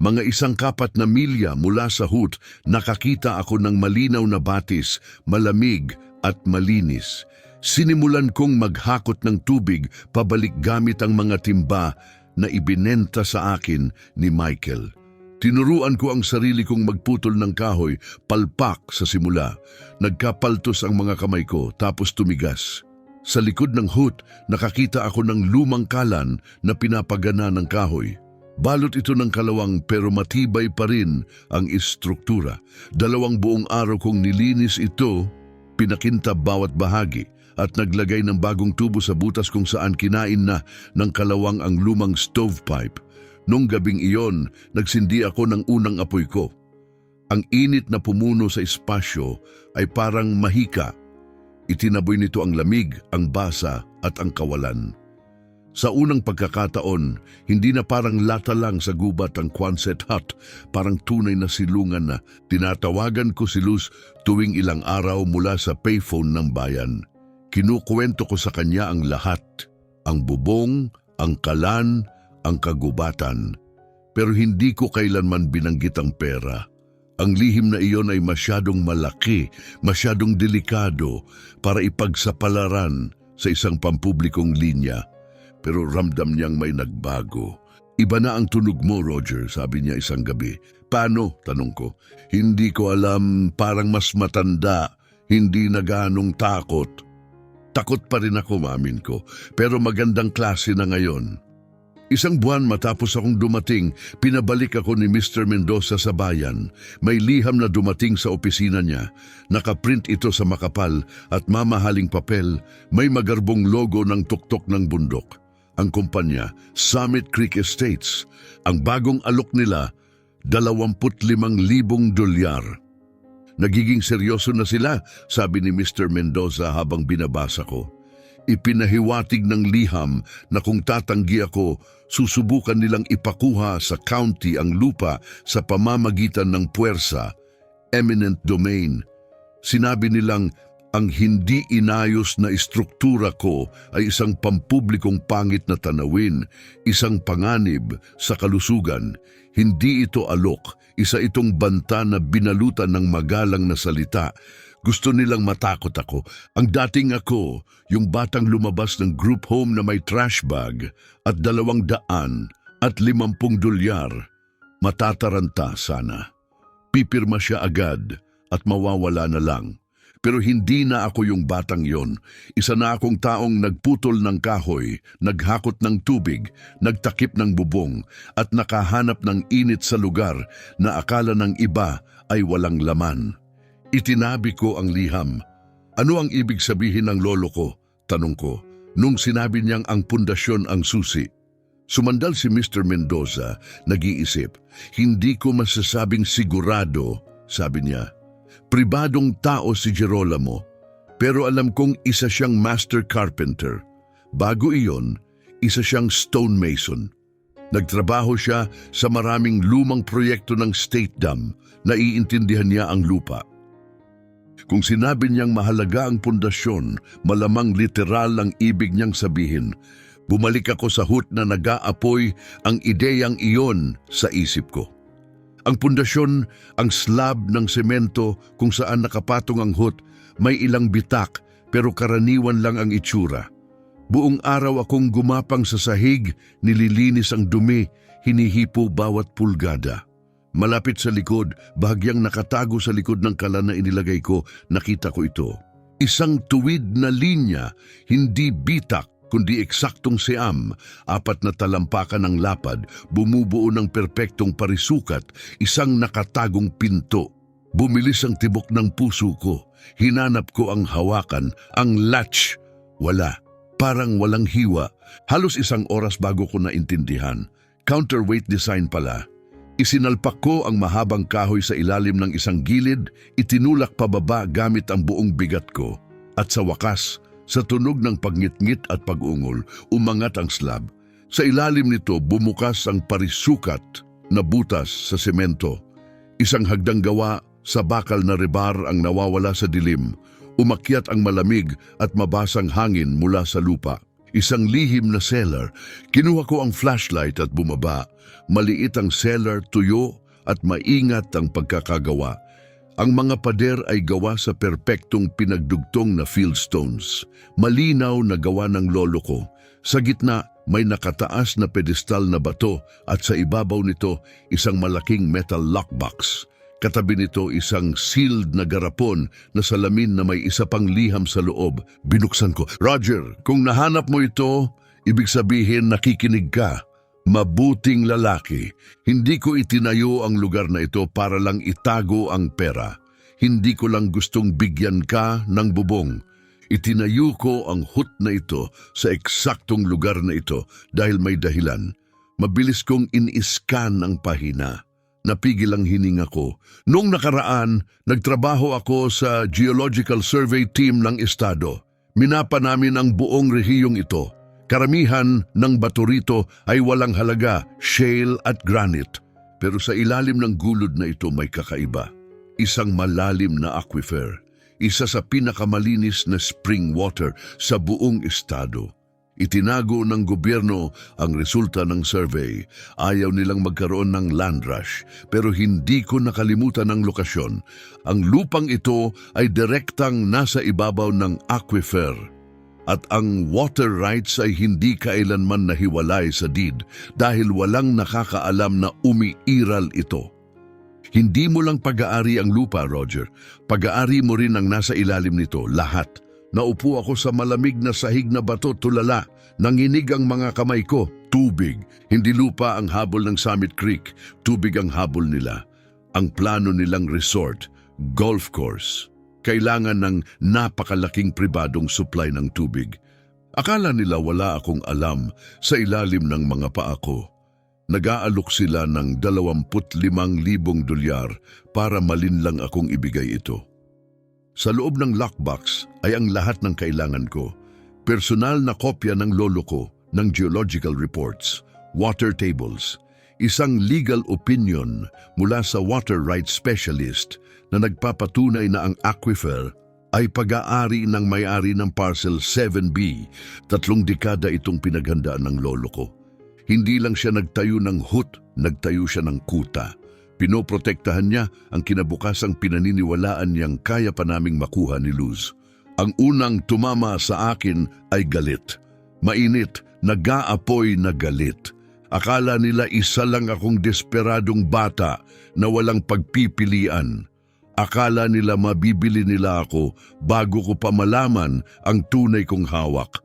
S1: Mga 1/4 na milya mula sa hoot, nakakita ako ng malinaw na batis, malamig at malinis. Sinimulan kong maghakot ng tubig pabalik gamit ang mga timba na ibinenta sa akin ni Michael. Tinuruan ko ang sarili kong magputol ng kahoy, palpak sa simula. Nagkapaltos ang mga kamay ko tapos tumigas. Sa likod ng hoot, nakakita ako ng lumang kalan na pinapagana ng kahoy. Balot ito ng kalawang pero matibay pa rin ang istruktura. 2 buong araw kong nilinis ito, pinakintab bawat bahagi at naglagay ng bagong tubo sa butas kung saan kinain na ng kalawang ang lumang stovepipe. Nung gabing iyon, nagsindi ako ng unang apoy ko. Ang init na pumuno sa espasyo ay parang mahika. Itinaboy nito ang lamig, ang basa at ang kawalan. Sa unang pagkakataon, hindi na parang lata lang sa gubat ang Quonset hut, parang tunay na silungan na tinatawagan ko si Luz tuwing ilang araw mula sa payphone ng bayan. Kinukwento ko sa kanya ang lahat, ang bubong, ang kalan, ang kagubatan. Pero hindi ko kailanman binanggit ang pera. Ang lihim na iyon ay masyadong malaki, masyadong delikado para ipagsapalaran sa isang pampublikong linya. Pero ramdam niyang may nagbago. Iba na ang tunog mo, Roger, sabi niya isang gabi. Paano? Tanong ko. Hindi ko alam, parang mas matanda, hindi na ganong takot. Takot pa rin ako, mamin ko, pero magandang klase na ngayon. 1 buwan matapos akong dumating, pinabalik ako ni Mr. Mendoza sa bayan. May liham na dumating sa opisina niya. Nakaprint ito sa makapal at mamahaling papel. May magarbong logo ng tuktok ng bundok. Ang kumpanya, Summit Creek Estates. Ang bagong alok nila, 25,000 dolyar. Nagiging seryoso na sila, sabi ni Mr. Mendoza habang binabasa ko. Ipinahiwatig ng liham na kung tatanggi ako, susubukan nilang ipakuha sa county ang lupa sa pamamagitan ng puwersa, eminent domain. Sinabi nilang ang hindi inayos na istruktura ko ay isang pampublikong pangit na tanawin, isang panganib sa kalusugan. Hindi ito alok, isa itong banta na binalutan ng magalang na salita. Gusto nilang matakot ako. Ang dating ako, yung batang lumabas ng group home na may trash bag at 200, at 50 dolyar. Matataranta sana. Pipirma siya agad at mawawala na lang. Pero hindi na ako yung batang yon. Isa na akong taong nagputol ng kahoy, naghakot ng tubig, nagtakip ng bubong, at nakahanap ng init sa lugar na akala ng iba ay walang laman. Itinabi ko ang liham. Ano ang ibig sabihin ng lolo ko? Tanong ko, nung sinabi niyang ang pundasyon ang susi. Sumandal si Mr. Mendoza, nag-iisip. Hindi ko masasabing sigurado, sabi niya. Pribadong tao si Girolamo, pero alam kong isa siyang master carpenter. Bago iyon, isa siyang stonemason. Nagtrabaho siya sa maraming lumang proyekto ng State Dam, naiintindihan niya ang lupa. Kung sinabi niyang mahalaga ang pundasyon, malamang literal ang ibig niyang sabihin. Bumalik ako sa hut na nag-aapoy ang ideyang iyon sa isip ko. Ang pundasyon, ang slab ng semento kung saan nakapatong ang hut, may ilang bitak pero karaniwan lang ang itsura. Buong araw akong gumapang sa sahig, nililinis ang dumi, hinihipo bawat pulgada. Malapit sa likod, bahagyang nakatago sa likod ng kalan na inilagay ko, nakita ko ito. Isang tuwid na linya, hindi bitak, kundi eksaktong siam, 4 na talampakan ng lapad, bumubuo ng perpektong parisukat, isang nakatagong pinto. Bumilis ang tibok ng puso ko. Hinanap ko ang hawakan, ang latch. Wala. Parang walang hiwa. Halos 1 oras bago ko naintindihan. Counterweight design pala. Isinalpak ko ang mahabang kahoy sa ilalim ng isang gilid, itinulak pababa gamit ang buong bigat ko. At sa wakas, sa tunog ng pagngit-ngit at pag-ungol, umangat ang slab. Sa ilalim nito bumukas ang parisukat na butas sa semento. Isang hagdang gawa sa bakal na rebar ang nawawala sa dilim. Umakyat ang malamig at mabasang hangin mula sa lupa. Isang lihim na cellar. Kinuha ko ang flashlight at bumaba. Maliit ang cellar, tuyo at maingat ang pagkakagawa. Ang mga pader ay gawa sa perpektong pinagdugtong na fieldstones. Malinaw na gawa ng lolo ko. Sa gitna, may nakataas na pedestal na bato at sa ibabaw nito, isang malaking metal lockbox. Katabi nito, isang sealed na garapon na salamin na may isa pang liham sa loob. Binuksan ko. Roger, kung nahanap mo ito, ibig sabihin nakikinig ka. Mabuting lalaki, hindi ko itinayo ang lugar na ito para lang itago ang pera. Hindi ko lang gustong bigyan ka ng bubong. Itinayo ko ang hut na ito sa eksaktong lugar na ito dahil may dahilan. Mabilis kong in-scan ang pahina. Napigil ang hininga ko. Noong nakaraan, nagtrabaho ako sa Geological Survey Team ng Estado. Minapa namin ang buong rehiyong ito. Karamihan ng bato rito ay walang halaga, shale at granite. Pero sa ilalim ng gulod na ito may kakaiba. Isang malalim na aquifer. Isa sa pinakamalinis na spring water sa buong estado. Itinago ng gobyerno ang resulta ng survey. Ayaw nilang magkaroon ng land rush, pero hindi ko nakalimutan ang lokasyon. Ang lupang ito ay direktang nasa ibabaw ng aquifer. At ang water rights ay hindi kailanman nahiwalay sa deed dahil walang nakakaalam na umiiral ito. Hindi mo lang pag-aari ang lupa, Roger. Pag-aari mo rin ang nasa ilalim nito, lahat. Naupo ako sa malamig na sahig na bato, tulala. Nanginig ang mga kamay ko. Tubig. Hindi lupa ang habol ng Summit Creek. Tubig ang habol nila. Ang plano nilang resort, golf course. Kailangan ng napakalaking pribadong supply ng tubig. Akala nila wala akong alam sa ilalim ng mga paa ko. Nag-aalok sila ng 25,000 dolyar para malinlang akong ibigay ito. Sa loob ng lockbox ay ang lahat ng kailangan ko. Personal na kopya ng lolo ko ng geological reports, water tables, isang legal opinion mula sa water rights specialist na nagpapatunay na ang aquifer ay pag-aari ng may-ari ng Parcel 7B. 3 dekada itong pinaghandaan ng lolo ko. Hindi lang siya nagtayo ng hut, nagtayo siya ng kuta. Pinoprotektahan niya ang kinabukasang pinaniniwalaan niyang kaya pa naming makuha ni Luz. Ang unang tumama sa akin ay galit. Mainit, nag-aapoy na galit. Akala nila isa lang akong desperadong bata na walang pagpipilian. Akala nila mabibili nila ako bago ko pa malaman ang tunay kong hawak.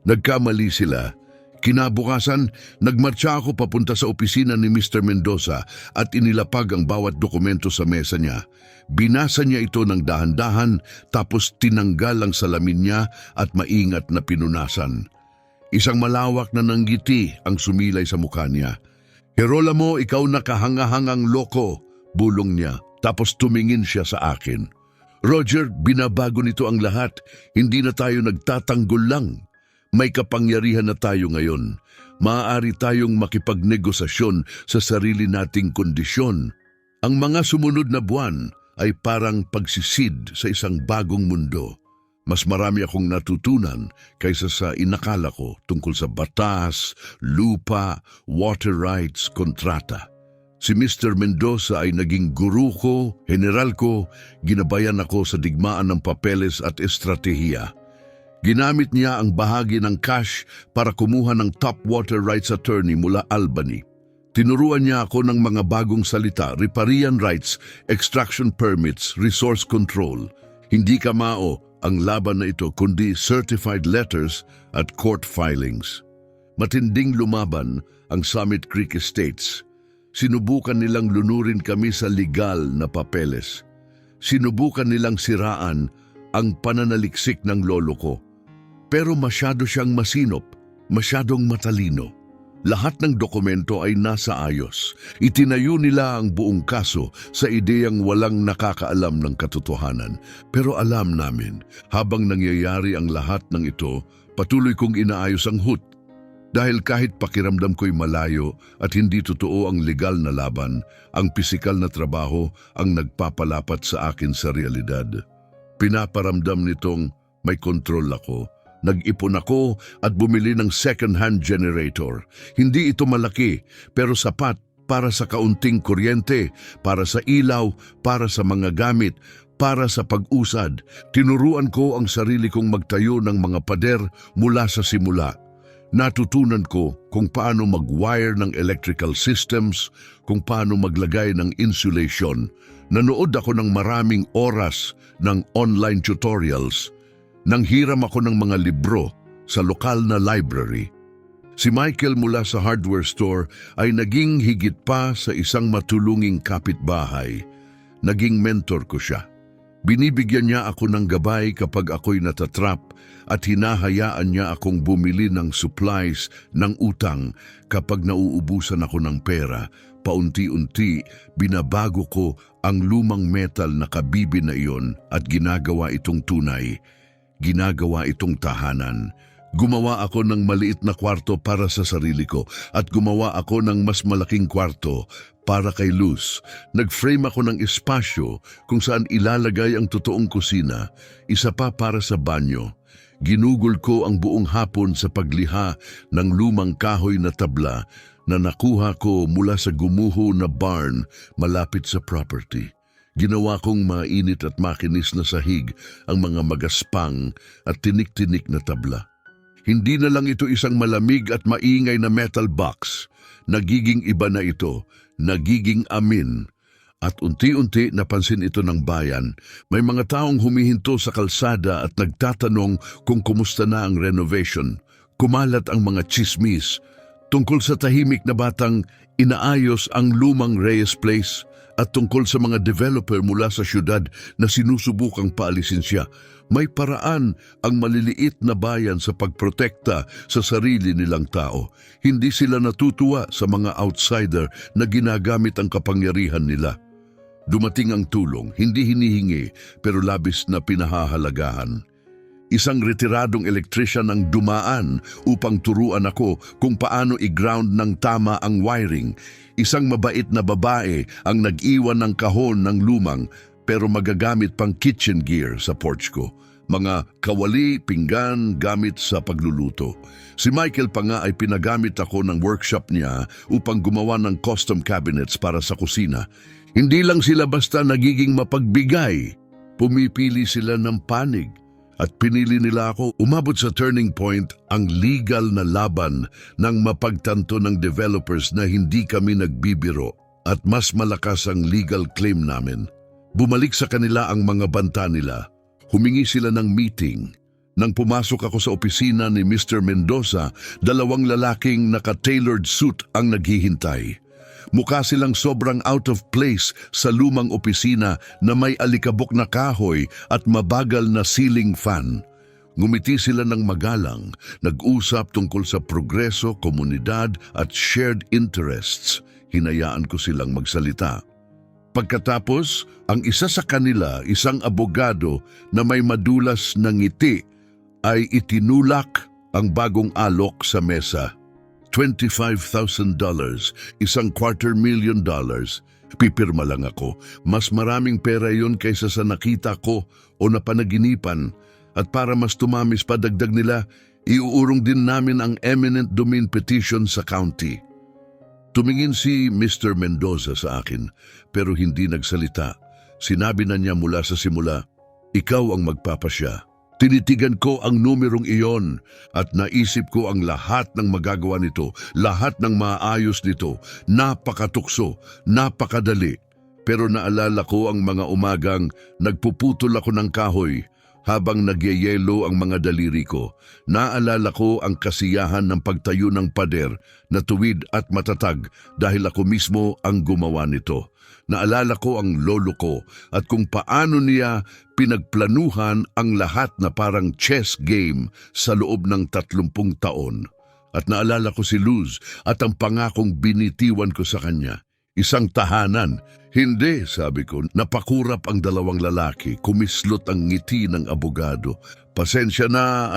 S1: Nagkamali sila. Kinabukasan, nagmarcha ako papunta sa opisina ni Mr. Mendoza at inilapag ang bawat dokumento sa mesa niya. Binasa niya ito ng dahan-dahan tapos tinanggal ang salamin niya at maingat na pinunasan. Isang malawak na nanggiti ang sumilay sa mukha niya. "Gerolamo, ikaw na kahangahangang loko," bulong niya. Tapos tumingin siya sa akin. "Roger, binabago nito ang lahat. Hindi na tayo nagtatanggol lang. May kapangyarihan na tayo ngayon. Maaari tayong makipagnegosasyon sa sarili nating kondisyon. Ang mga sumunod na buwan ay parang pagsisid sa isang bagong mundo. Mas marami akong natutunan kaysa sa inakala ko tungkol sa batas, lupa, water rights, kontrata. Si Mr. Mendoza ay naging guru ko, general ko, ginabayan ako sa digmaan ng papeles at estratehiya. Ginamit niya ang bahagi ng cash para kumuha ng top water rights attorney mula Albany. Tinuruan niya ako ng mga bagong salita, riparian rights, extraction permits, resource control. Hindi kamao ang laban na ito kundi certified letters at court filings. Matinding lumaban ang Summit Creek Estates. Sinubukan nilang lunurin kami sa legal na papeles. Sinubukan nilang siraan ang pananaliksik ng lolo ko. Pero masyado siyang masinop, masyadong matalino. Lahat ng dokumento ay nasa ayos. Itinayo nila ang buong kaso sa ideyang walang nakakaalam ng katotohanan. Pero alam namin, habang nangyayari ang lahat ng ito, patuloy kong inaayos ang HUT. Dahil kahit pakiramdam ko'y malayo at hindi totoo ang legal na laban, ang pisikal na trabaho ang nagpapalapat sa akin sa realidad. Pinaparamdam nitong may kontrol ako. Nag-ipon ako at bumili ng second-hand generator. Hindi ito malaki pero sapat para sa kaunting kuryente, para sa ilaw, para sa mga gamit, para sa pag-usad. Tinuruan ko ang sarili kong magtayo ng mga pader mula sa simula. Natutunan ko kung paano mag-wire ng electrical systems, kung paano maglagay ng insulation. Nanood ako ng maraming oras ng online tutorials. Nanghiram ako ng mga libro sa lokal na library. Si Michael mula sa hardware store ay naging higit pa sa isang matulunging kapitbahay. Naging mentor ko siya. Binibigyan niya ako ng gabay kapag ako'y natatrap at hinahayaan niya akong bumili ng supplies ng utang kapag nauubusan ako ng pera. Paunti-unti, binabago ko ang lumang metal na kabibi na iyon at ginagawa itong tunay. Ginagawa itong tahanan. Gumawa ako ng maliit na kwarto para sa sarili ko at gumawa ako ng mas malaking kwarto para kay Luz. Nag-frame ako ng espasyo kung saan ilalagay ang totoong kusina, isa pa para sa banyo. Ginugol ko ang buong hapon sa pagliha ng lumang kahoy na tabla na nakuha ko mula sa gumuho na barn malapit sa property. Ginawa kong mainit at makinis na sahig ang mga magaspang at tinik-tinik na tabla. Hindi na lang ito isang malamig at maingay na metal box. Nagiging iba na ito, nagiging amin. At unti-unti napansin ito ng bayan. May mga taong humihinto sa kalsada at nagtatanong kung kumusta na ang renovation. Kumalat ang mga chismis tungkol sa tahimik na batang inaayos ang lumang Reyes Place at tungkol sa mga developer mula sa syudad na sinusubukang paalisin siya. May paraan ang maliliit na bayan sa pagprotekta sa sarili nilang tao. Hindi sila natutuwa sa mga outsider na ginagamit ang kapangyarihan nila. Dumating ang tulong, hindi hinihingi pero labis na pinahahalagahan. Isang retiradong electrician ang dumaan upang turuan ako kung paano i-ground ng tama ang wiring. Isang mabait na babae ang nag-iwan ng kahon ng lumang pero magagamit pang kitchen gear sa porch ko. Mga kawali, pinggan, gamit sa pagluluto. Si Michael pa nga ay pinagamit ako ng workshop niya upang gumawa ng custom cabinets para sa kusina. Hindi lang sila basta nagiging mapagbigay. Pumipili sila ng panig. At pinili nila ako. Umabot sa turning point ang legal na laban ng mapagtanto ng developers na hindi kami nagbibiro at mas malakas ang legal claim namin. Bumalik sa kanila ang mga banta nila. Humingi sila ng meeting. Nang pumasok ako sa opisina ni Mr. Mendoza, 2 lalaking naka-tailored suit ang naghihintay. Mukha silang sobrang out of place sa lumang opisina na may alikabok na kahoy at mabagal na ceiling fan. Ngumiti sila ng magalang, nag-usap tungkol sa progreso, komunidad at shared interests. Hinayaan ko silang magsalita. Pagkatapos, ang isa sa kanila, isang abogado na may madulas na ngiti, ay itinulak ang bagong alok sa mesa. $25,000, $250,000. Pipirma lang ako. Mas maraming pera yon kaysa sa nakita ko o napanaginipan. At para mas tumamis pa dagdag nila, iuurong din namin ang eminent domain petition sa county. Tumingin si Mr. Mendoza sa akin pero hindi nagsalita. Sinabi na niya mula sa simula, "Ikaw ang magpapasya." Tinitigan ko ang numerong iyon at naisip ko ang lahat ng magagawa nito, lahat ng maayos nito. Napakatukso, napakadali. Pero naalala ko ang mga umagang nagpuputol ako ng kahoy habang nagyayelo ang mga daliri ko. Naalala ko ang kasiyahan ng pagtayo ng pader na tuwid at matatag dahil ako mismo ang gumawa nito. Naalala ko ang lolo ko at kung paano niya pinagplanuhan ang lahat na parang chess game sa loob ng 30 taon. At naalala ko si Luz at ang pangakong binitiwan ko sa kanya. Isang tahanan. Hindi, sabi ko, napakurap ang 2 lalaki, kumislot ang ngiti ng abogado. Pasensya na,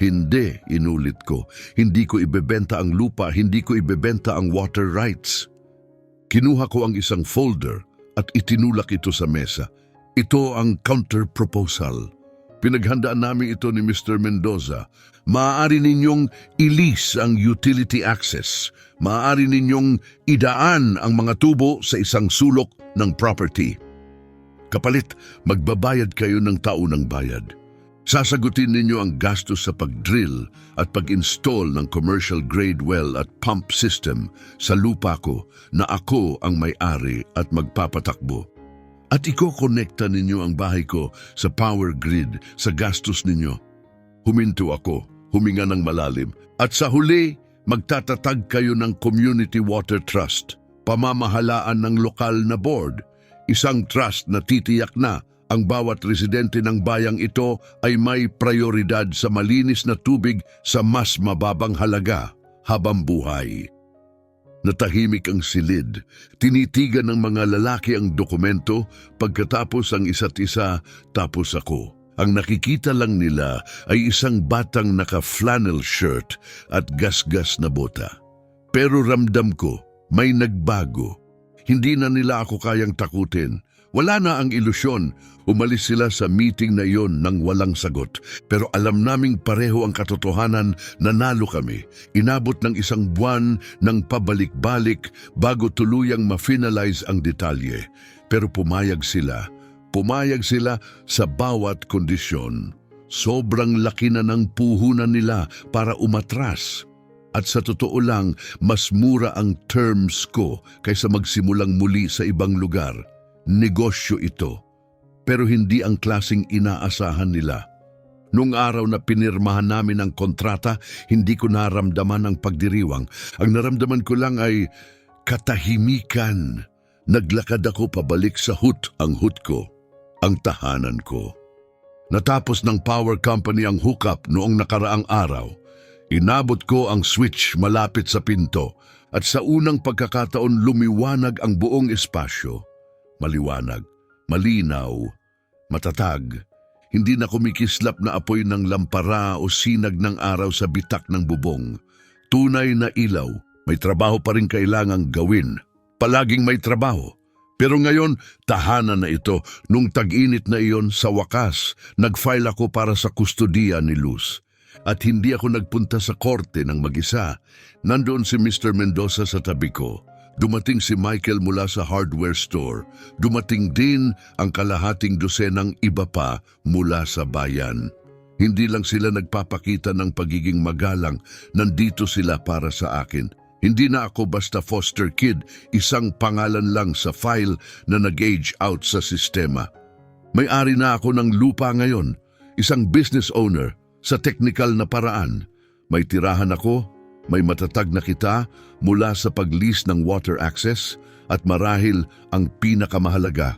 S1: Hindi, inulit ko. Hindi ko ibebenta ang lupa, hindi ko ibebenta ang water rights. Kinuha ko ang isang folder at itinulak ito sa mesa. Ito ang counter-proposal. Pinaghandaan namin ito ni Mr. Mendoza. Maaari ninyong ilis ang utility access. Maaari ninyong idaan ang mga tubo sa isang sulok ng property. Kapalit, magbabayad kayo ng taunang bayad. Sasagutin ninyo ang gastos sa pag-drill at pag-install ng commercial grade well at pump system sa lupa ko na ako ang may-ari at magpapatakbo. At iko-connecta ninyo ang bahay ko sa power grid sa gastos ninyo. Huminto ako, huminga ng malalim. At sa huli, magtatatag kayo ng Community Water Trust, pamamahalaan ng lokal na board, isang trust na titiyak na ang bawat residente ng bayang ito ay may prioridad sa malinis na tubig sa mas mababang halaga habang buhay. Natahimik ang silid. Tinitigan ng mga lalaki ang dokumento, pagkatapos ang isa't isa, tapos ako. Ang nakikita lang nila ay isang batang naka-flannel shirt at gasgas na bota. Pero ramdam ko, may nagbago. Hindi na nila ako kayang takutin. Wala na ang ilusyon. Umalis sila sa meeting na iyon nang walang sagot. Pero alam naming pareho ang katotohanan, nanalo kami. Inabot ng 1 buwan ng pabalik-balik bago tuluyang ma-finalize ang detalye. Pero pumayag sila. Pumayag sila sa bawat kondisyon. Sobrang laki na ng puhunan nila para umatras. At sa totoo lang, mas mura ang terms ko kaysa magsimulang muli sa ibang lugar. Negosyo ito, pero hindi ang klaseng inaasahan nila. Nung araw na pinirmahan namin ang kontrata, hindi ko naramdaman ang pagdiriwang. Ang naramdaman ko lang ay katahimikan. Naglakad ako pabalik sa ang hut ko, ang tahanan ko. Natapos ng power company ang hookup noong nakaraang araw. Inabot ko ang switch malapit sa pinto at sa unang pagkakataon lumiwanag ang buong espasyo. Maliwanag, malinaw, matatag. Hindi na kumikislap na apoy ng lampara o sinag ng araw sa bitak ng bubong. Tunay na ilaw, may trabaho pa rin kailangang gawin. Palaging may trabaho. Pero ngayon, tahanan na ito. Nung tag-init na iyon, sa wakas, nag-file ako para sa kustodiya ni Luz. At hindi ako nagpunta sa korte ng mag-isa. Nandoon si Mr. Mendoza sa tabi ko. Dumating si Michael mula sa hardware store. Dumating din ang kalahating dosenang iba pa mula sa bayan. Hindi lang sila nagpapakita ng pagiging magalang, nandito sila para sa akin. Hindi na ako basta foster kid, isang pangalan lang sa file na nag-age out sa sistema. May-ari na ako ng lupa ngayon, isang business owner sa technical na paraan. May tirahan ako, may matatag na kita mula sa pag-lease ng water access at marahil ang pinakamahalaga,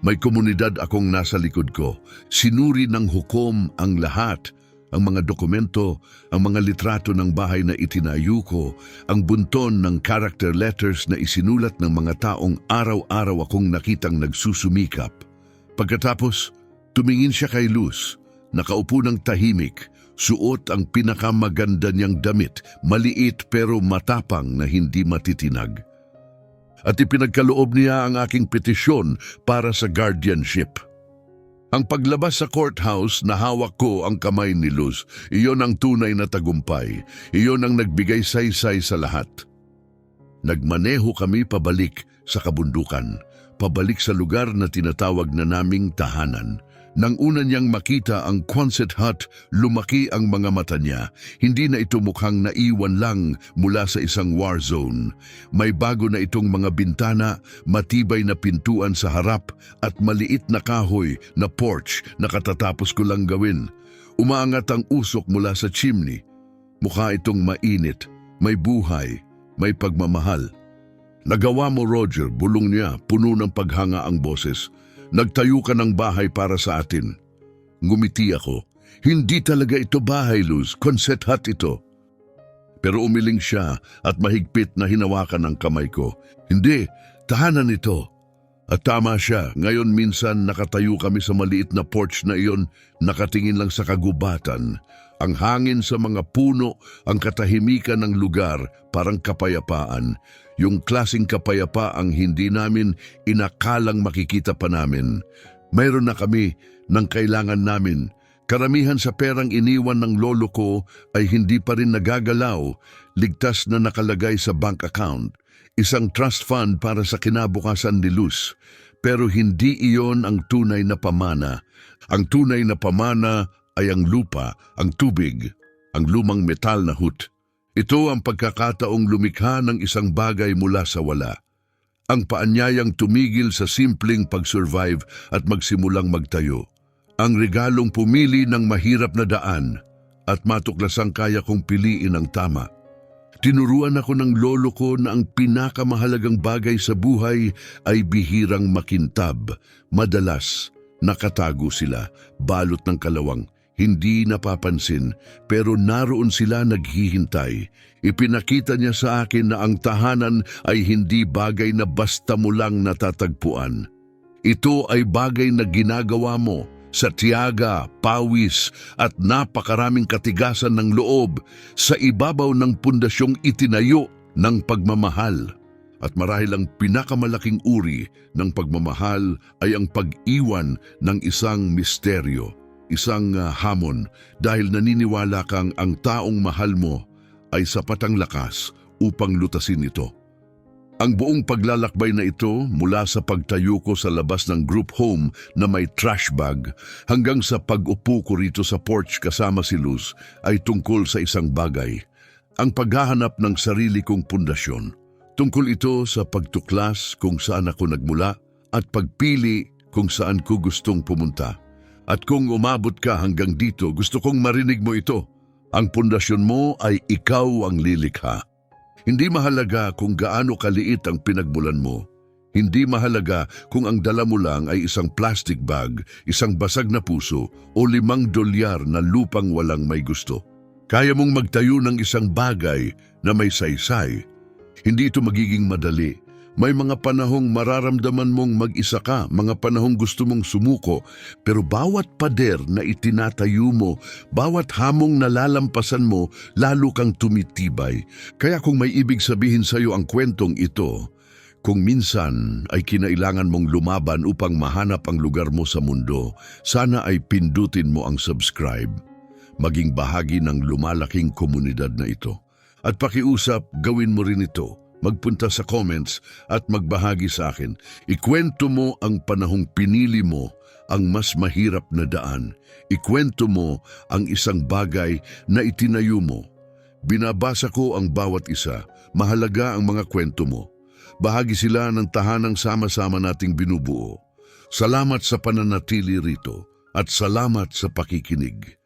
S1: may komunidad akong nasa likod ko. Sinuri ng hukom ang lahat, ang mga dokumento, ang mga litrato ng bahay na itinayo ko, ang bunton ng character letters na isinulat ng mga taong araw-araw akong nakitang nagsusumikap. Pagkatapos, tumingin siya kay Luz, nakaupo ng tahimik, suot ang pinakamaganda niyang damit, maliit pero matapang na hindi matitinag. At ipinagkaloob niya ang aking petisyon para sa guardianship. Ang paglabas sa courthouse, nahawak ko ang kamay ni Luz. Iyon ang tunay na tagumpay. Iyon ang nagbigay saysay sa lahat. Nagmaneho kami pabalik sa kabundukan, pabalik sa lugar na tinatawag na naming tahanan. Nang una niyang makita ang Quonset hut, lumaki ang mga mata niya. Hindi na ito mukhang naiwan lang mula sa isang war zone. May bago na itong mga bintana, matibay na pintuan sa harap at maliit na kahoy na porch na katatapos ko lang gawin. Umaangat ang usok mula sa chimney. Mukha itong mainit, may buhay, may pagmamahal. Nagawa mo, Roger, bulong niya, puno ng paghanga ang boses. Nagtayo ka ng bahay para sa atin. Ngumiti ako. Hindi talaga ito bahay, Luz. Quonset hut ito. Pero umiling siya at mahigpit na hinawakan ang kamay ko. Hindi, tahanan ito. At tama siya. Ngayon minsan nakatayo kami sa maliit na porch na iyon, nakatingin lang sa kagubatan. Ang hangin sa mga puno, ang katahimikan ng lugar, parang kapayapaan. Yung klaseng kapayapaang hindi namin inakalang makikita pa namin. Mayroon na kami ng kailangan namin. Karamihan sa perang iniwan ng lolo ko ay hindi pa rin nagagalaw, ligtas na nakalagay sa bank account. Isang trust fund para sa kinabukasan ni Luz. Pero hindi iyon ang tunay na pamana. Ang tunay na pamana ay ang lupa, ang tubig, ang lumang metal na hut. Ito ang pagkakataong lumikha ng isang bagay mula sa wala. Ang paanyayang tumigil sa simpleng pag-survive at magsimulang magtayo. Ang regalong pumili ng mahirap na daan at matuklasang kaya kong piliin ang tama. Tinuruan ako ng lolo ko na ang pinakamahalagang bagay sa buhay ay bihirang makintab. Madalas, nakatago sila, balot ng kalawang. Hindi napapansin, pero naroon sila naghihintay. Ipinakita niya sa akin na ang tahanan ay hindi bagay na basta mo lang natatagpuan. Ito ay bagay na ginagawa mo sa tiyaga, pawis at napakaraming katigasan ng loob sa ibabaw ng pundasyong itinayo ng pagmamahal. At marahil ang pinakamalaking uri ng pagmamahal ay ang pag-iwan ng isang misteryo. Isang hamon dahil naniniwala kang ang taong mahal mo ay sapat ang lakas upang lutasin ito. Ang buong paglalakbay na ito mula sa pagtayo ko sa labas ng group home na may trash bag hanggang sa pag-upo ko rito sa porch kasama si Luz ay tungkol sa isang bagay. Ang paghahanap ng sarili kong pundasyon. Tungkol ito sa pagtuklas kung saan ako nagmula at pagpili kung saan ko gustong pumunta. At kung umabot ka hanggang dito, gusto kong marinig mo ito. Ang pundasyon mo ay ikaw ang lilikha. Hindi mahalaga kung gaano kaliit ang pinagmulan mo. Hindi mahalaga kung ang dala mo lang ay isang plastic bag, isang basag na puso o $5 na lupang walang may gusto. Kaya mong magtayo ng isang bagay na may saysay. Hindi ito magiging madali. May mga panahong mararamdaman mong mag-isa ka, mga panahong gusto mong sumuko, pero bawat pader na itinatayo mo, bawat hamong nalalampasan mo, lalo kang tumitibay. Kaya kung may ibig sabihin sa iyo ang kwentong ito, kung minsan ay kinailangan mong lumaban upang mahanap ang lugar mo sa mundo, sana ay pindutin mo ang subscribe. Maging bahagi ng lumalaking komunidad na ito. At pakiusap, gawin mo rin ito. Magpunta sa comments at magbahagi sa akin. Ikwento mo ang panahong pinili mo ang mas mahirap na daan. Ikwento mo ang isang bagay na itinayo mo. Binabasa ko ang bawat isa. Mahalaga ang mga kwento mo. Bahagi sila ng tahanang sama-sama nating binubuo. Salamat sa pananatili rito at salamat sa pakikinig.